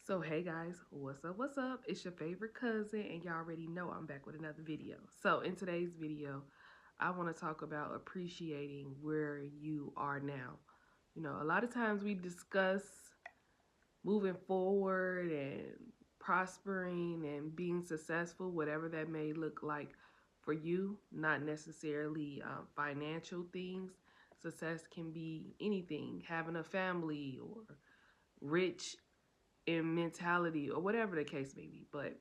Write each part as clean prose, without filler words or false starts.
So hey guys, what's up? What's up? It's your favorite cousin, and y'all already know I'm back with another video. So in today's video, I want to talk about appreciating where you are now. A lot of times we discuss moving forward and prospering and being successful, whatever that may look like for you, not necessarily financial things. Success can be anything, having a family or rich in mentality or whatever the case may be. But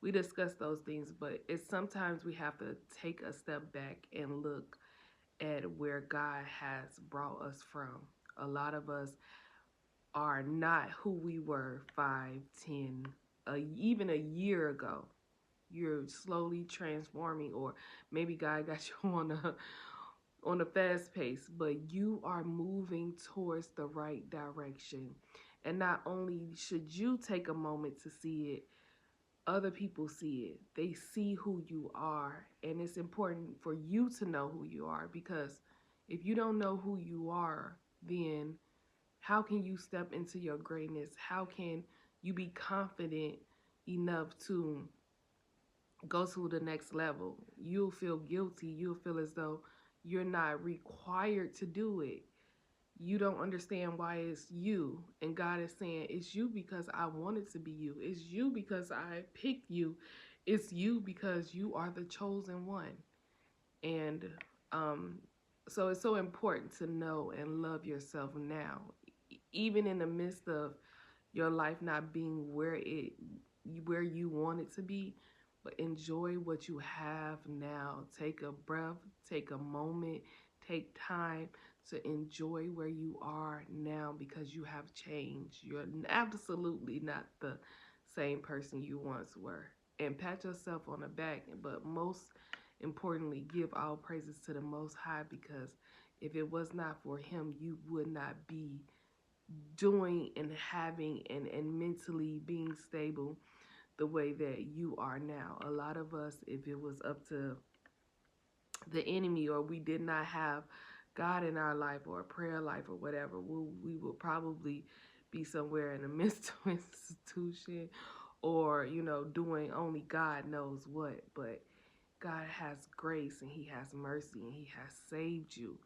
we discuss those things, but it's sometimes we have to take a step back and look at where God has brought us from. A lot of us are not who we were 5, 10, even a year ago. You're slowly transforming, or maybe God got you on a fast pace, but you are moving towards the right direction. And not only should you take a moment to see it, other people see it. They see who you are, and it's important for you to know who you are, because if you don't know who you are, then how can you step into your greatness? How can you be confident enough to go to the next level? You'll feel guilty. You'll feel as though you're not required to do it. You don't understand why it's you. And God is saying, it's you because I wanted to be you. It's you because I picked you. It's you because you are the chosen one. And um, so it's so important to know and love yourself now, even in the midst of your life not being where you want it to be, but enjoy what you have now. Take a breath, take a moment, take time to enjoy where you are now, because you have changed. You're absolutely not the same person you once were. And pat yourself on the back, but most importantly, give all praises to the Most High, because if it was not for Him, you would not be doing and having and mentally being stable the way that you are now. A lot of us, if it was up to the enemy, or we did not have God in our life or a prayer life or whatever, we will probably be somewhere in a mental institution, or doing only God knows what. But God has grace, and He has mercy, and He has saved you.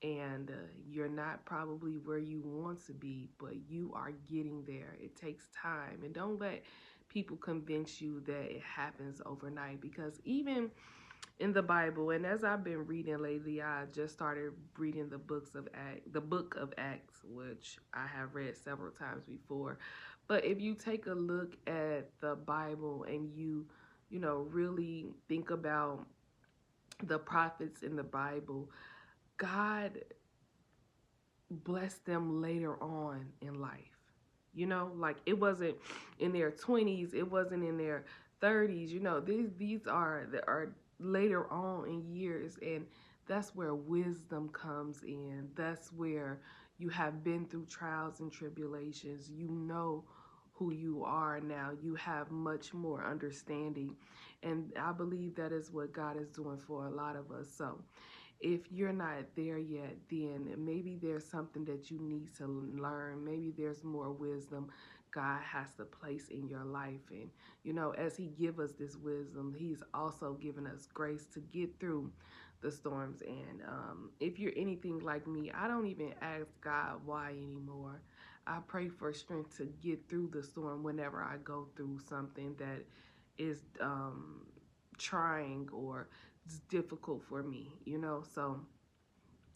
And you're not probably where you want to be, but you are getting there. It takes time, and don't let people convince you that it happens overnight, because even in the Bible, and as I've been reading lately, I just started reading the book of Acts, which I have read several times before. But if you take a look at the Bible and you really think about the prophets in the Bible, God bless them later on in life. Like it wasn't in their 20s, it wasn't in their 30s. These are later on in years, and that's where wisdom comes in. That's where you have been through trials and tribulations. You know who you are now. You have much more understanding, and I believe that is what God is doing for a lot of us. So if you're not there yet, then maybe there's something that you need to learn. Maybe there's more wisdom God has to place in your life. And, as He give us this wisdom, He's also given us grace to get through the storms. And if you're anything like me, I don't even ask God why anymore. I pray for strength to get through the storm whenever I go through something that is trying or it's difficult for me. So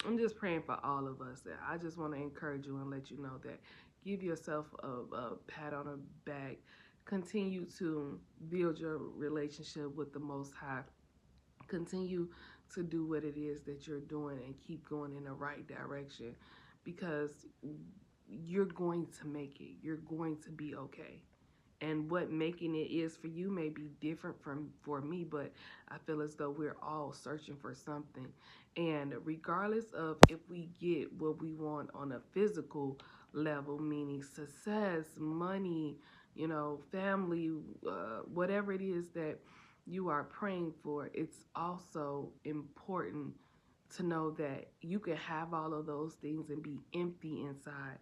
I'm just praying for all of us. I just want to encourage you and let you know that give yourself a pat on the back. Continue to build your relationship with the Most High. Continue to do what it is that you're doing and keep going in the right direction, because you're going to make it. You're going to be okay. And what making it is for you may be different from for me, but I feel as though we're all searching for something. And regardless of if we get what we want on a physical level, meaning success, money, family, whatever it is that you are praying for, it's also important to know that you can have all of those things and be empty inside,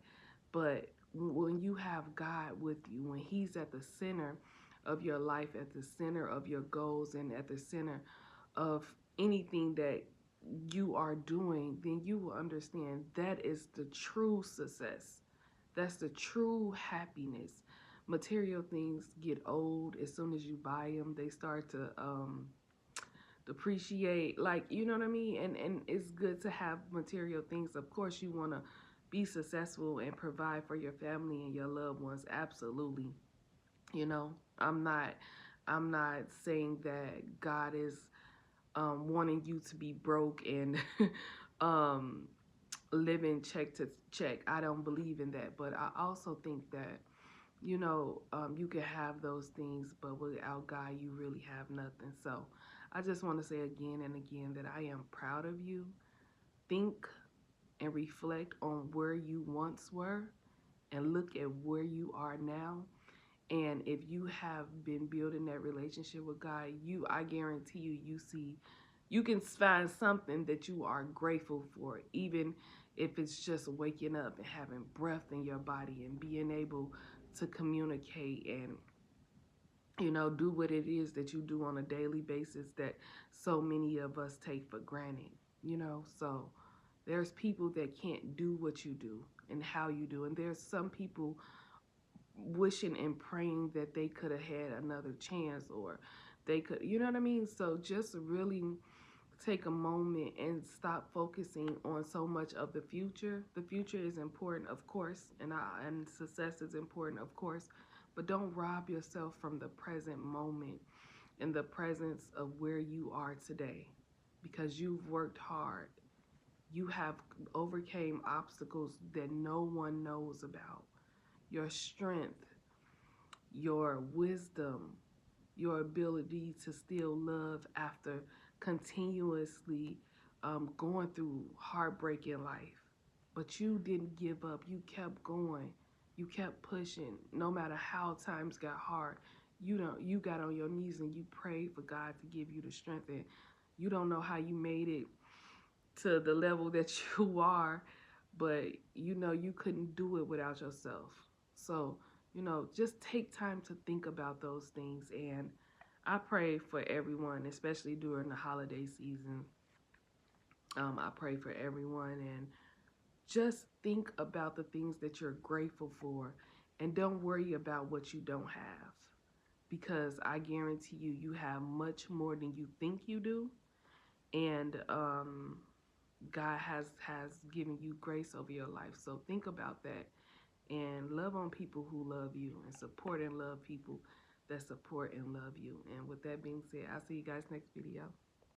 but when you have God with you, when He's at the center of your life, at the center of your goals, and at the center of anything that you are doing, then you will understand that is the true success. That's the true happiness. Material things get old as soon as you buy them. They start to depreciate, like, you know what I mean? And it's good to have material things. Of course, you want to be successful and provide for your family and your loved ones. Absolutely. You know, I'm not saying that God is wanting you to be broke and um living check to check. I don't believe in that, but I also think that, you can have those things, but without God, you really have nothing. So I just want to say again and again that I am proud of you. Think and reflect on where you once were and look at where you are now. And if you have been building that relationship with God, I guarantee you can find something that you are grateful for, even if it's just waking up and having breath in your body and being able to communicate and, do what it is that you do on a daily basis that so many of us take for granted. So there's people that can't do what you do and how you do. And there's some people wishing and praying that they could have had another chance, or they could, you know what I mean? So just really take a moment and stop focusing on so much of the future. The future is important, of course, and success is important, of course, but don't rob yourself from the present moment and the presence of where you are today, because you've worked hard. You have overcame obstacles that no one knows about. Your strength, your wisdom, your ability to still love after continuously going through heartbreak in life. But you didn't give up. You kept going. You kept pushing. No matter how times got hard, you got on your knees and you prayed for God to give you the strength. And you don't know how you made it to the level that you are, but you couldn't do it without yourself. So, just take time to think about those things. And I pray for everyone, especially during the holiday season. I pray for everyone, and just think about the things that you're grateful for, and don't worry about what you don't have, because I guarantee you have much more than you think you do. And God has given you grace over your life. So think about that and love on people who love you, and support and love people that support and love you. And with that being said, I'll see you guys next video.